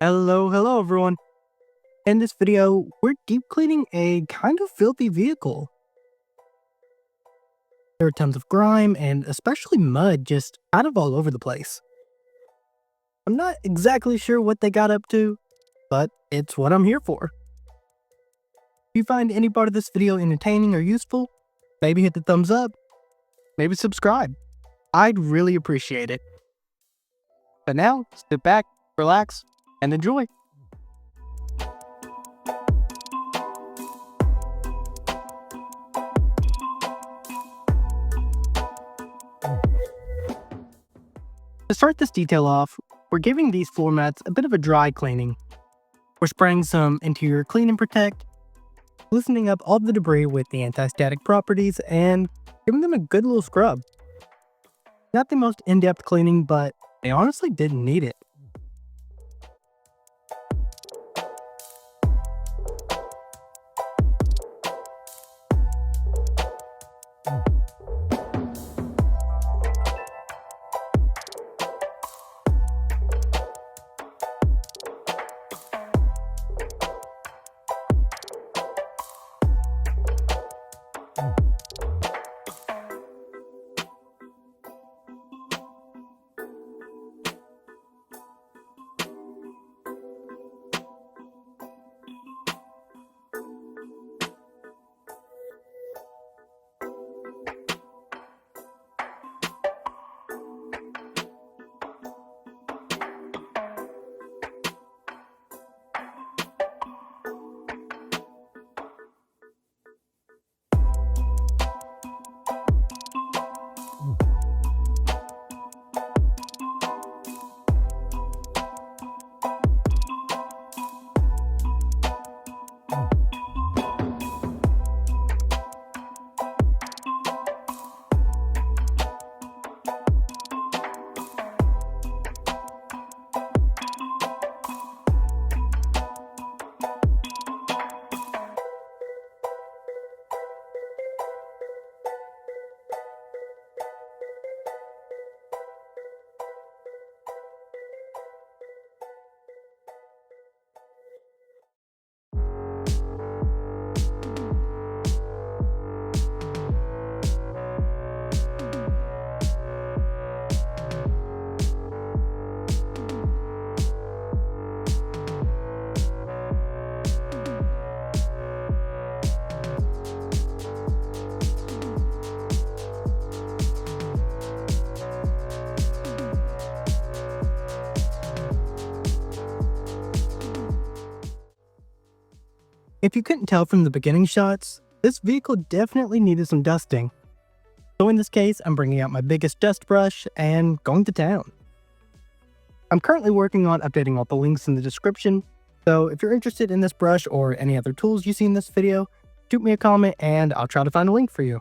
Hello everyone. In this video, we're deep cleaning a kind of filthy vehicle. There are tons of grime and especially mud just kind of all over the place. I'm not exactly sure what they got up to, but it's what I'm here for. If you find any part of this video entertaining or useful, maybe hit the thumbs up, maybe subscribe. I'd really appreciate it. But now, sit back, relax, and enjoy. To start this detail off, we're giving these floor mats a bit of a dry cleaning. We're spraying some interior clean and protect, loosening up all the debris with the anti-static properties, and giving them a good little scrub. Not the most in-depth cleaning, but they honestly didn't need it. If you couldn't tell from the beginning shots, this vehicle definitely needed some dusting. So in this case, I'm bringing out my biggest dust brush and going to town. I'm currently working on updating all the links in the description, so if you're interested in this brush or any other tools you see in this video, shoot me a comment and I'll try to find a link for you.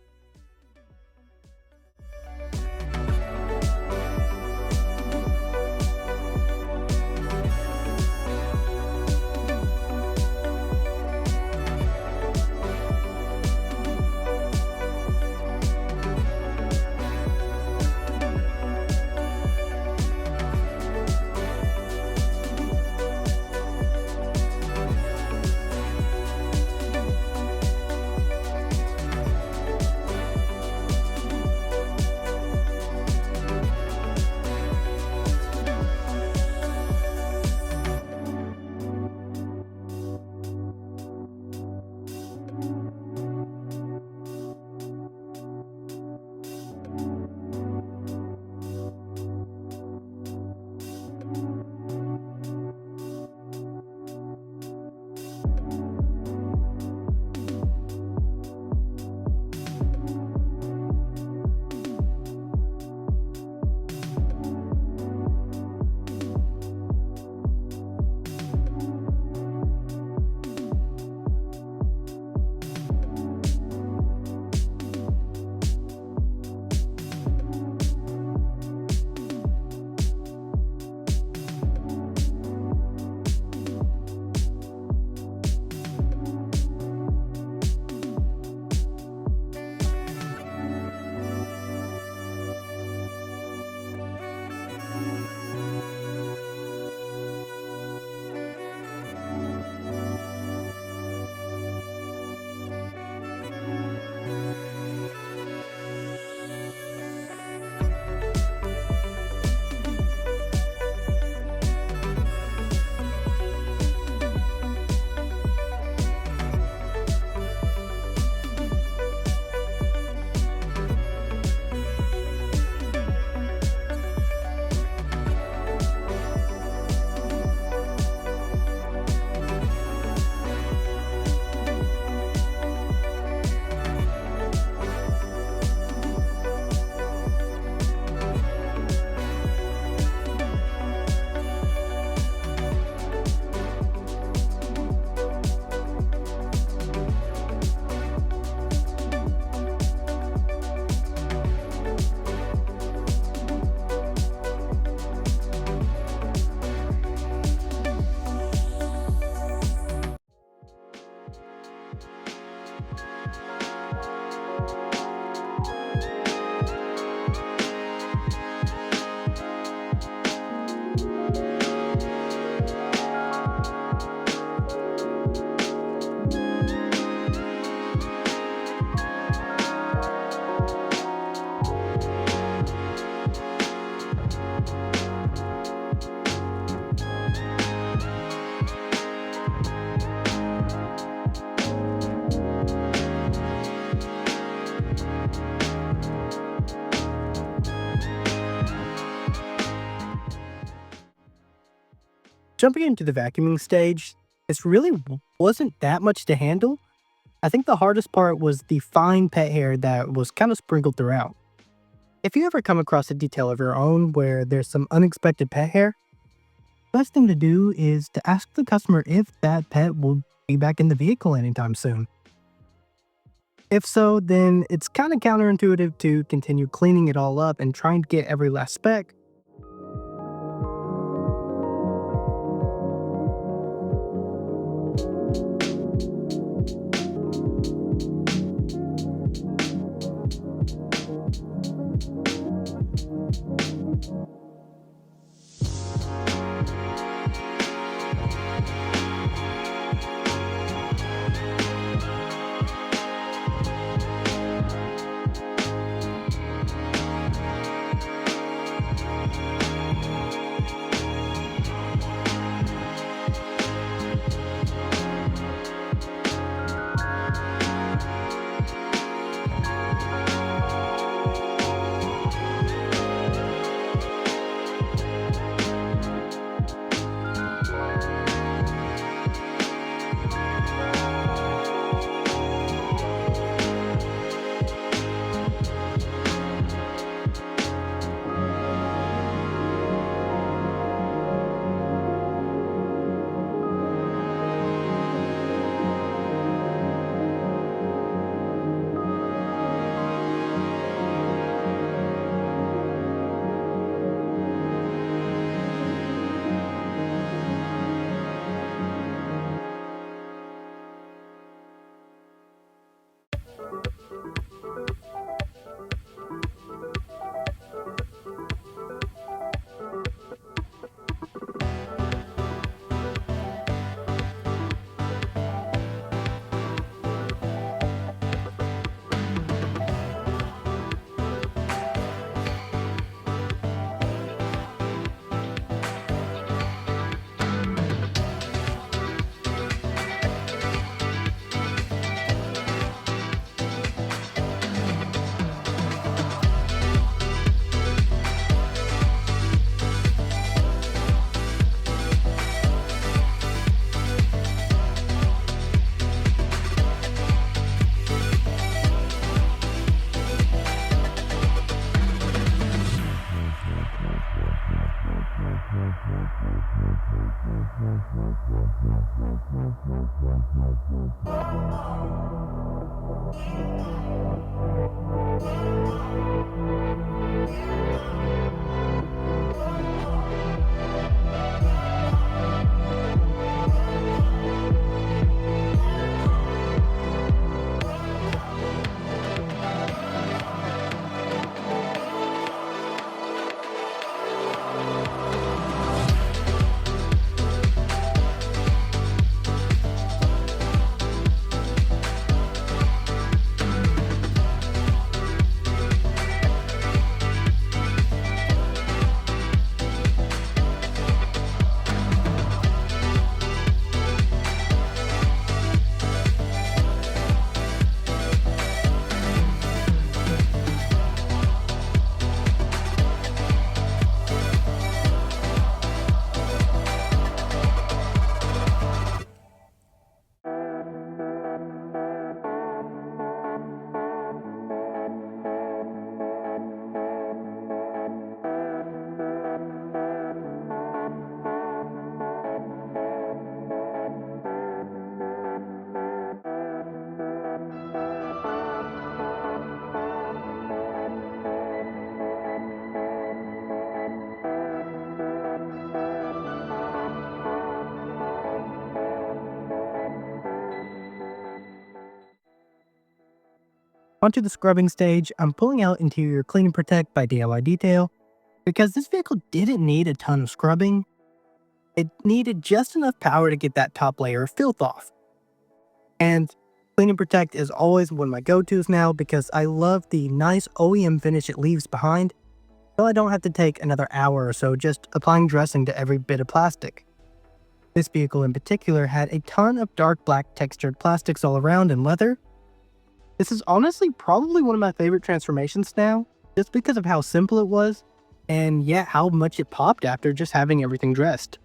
Jumping into the vacuuming stage, this really wasn't that much to handle. I think the hardest part was the fine pet hair that was kind of sprinkled throughout. If you ever come across a detail of your own where there's some unexpected pet hair, the best thing to do is to ask the customer if that pet will be back in the vehicle anytime soon. If so, then it's kind of counterintuitive to continue cleaning it all up and trying to get every last speck. Onto the scrubbing stage, I'm pulling out Interior Clean and Protect by DIY Detail because this vehicle didn't need a ton of scrubbing. It needed just enough power to get that top layer of filth off. And Clean and Protect is always one of my go-tos now because I love the nice OEM finish it leaves behind, so I don't have to take another hour or so just applying dressing to every bit of plastic. This vehicle in particular had a ton of dark black textured plastics all around and leather. This is honestly probably one of my favorite transformations now, just because of how simple it was, and yet how much it popped after just having everything dressed.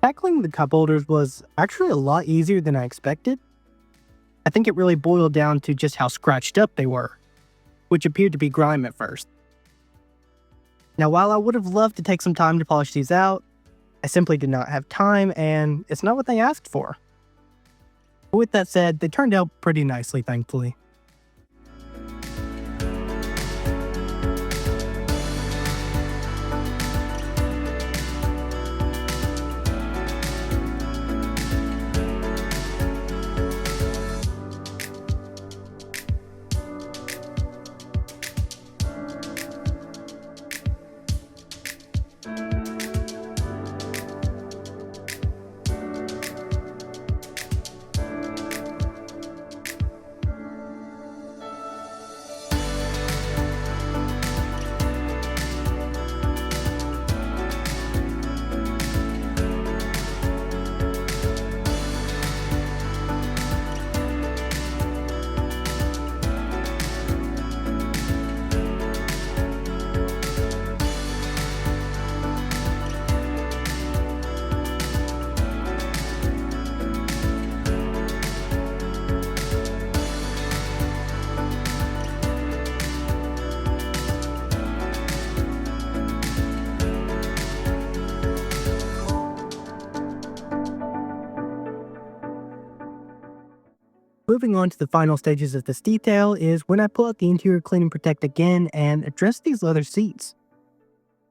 Tackling the cup holders was actually a lot easier than I expected. I think it really boiled down to just how scratched up they were, which appeared to be grime at first. Now, while I would have loved to take some time to polish these out, I simply did not have time, and it's not what they asked for. With that said, they turned out pretty nicely, thankfully. Moving on to the final stages of this detail is when I pull out the interior clean and protect again and address these leather seats.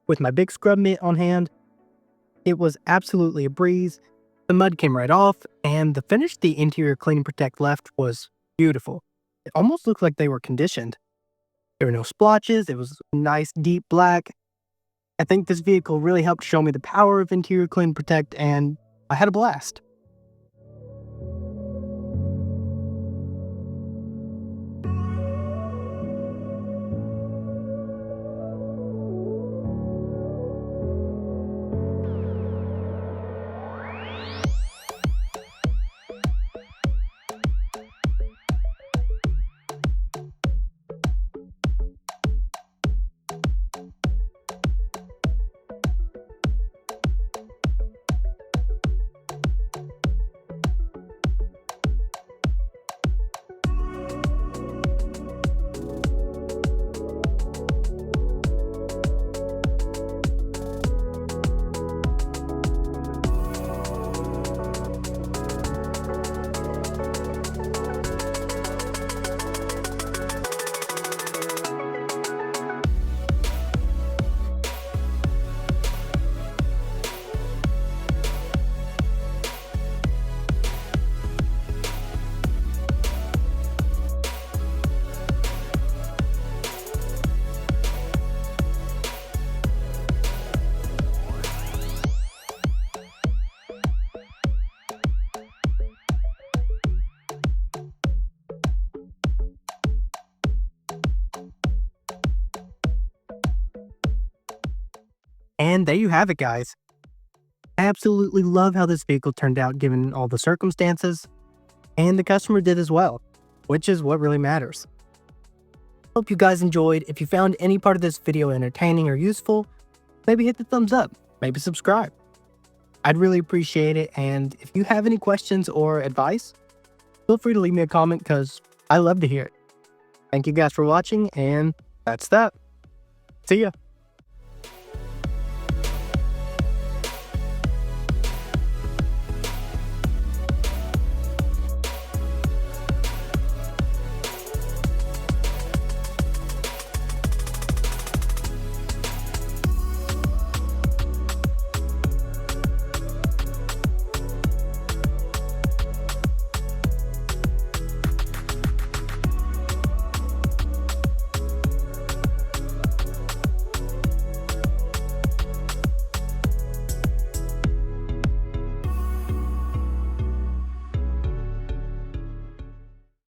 With my big scrub mitt on hand, it was absolutely a breeze. The mud came right off, and the finish the interior clean and protect left was beautiful. It almost looked like they were conditioned. There were no splotches, it was nice deep black. I think this vehicle really helped show me the power of interior clean and protect, and I had a blast. And there you have it, guys. I absolutely love how this vehicle turned out given all the circumstances, and the customer did as well, which is what really matters. Hope you guys enjoyed. If you found any part of this video entertaining or useful, maybe hit the thumbs up, maybe subscribe. I'd really appreciate it, and if you have any questions or advice, feel free to leave me a comment because I love to hear it. Thank you guys for watching, and that's that. See ya.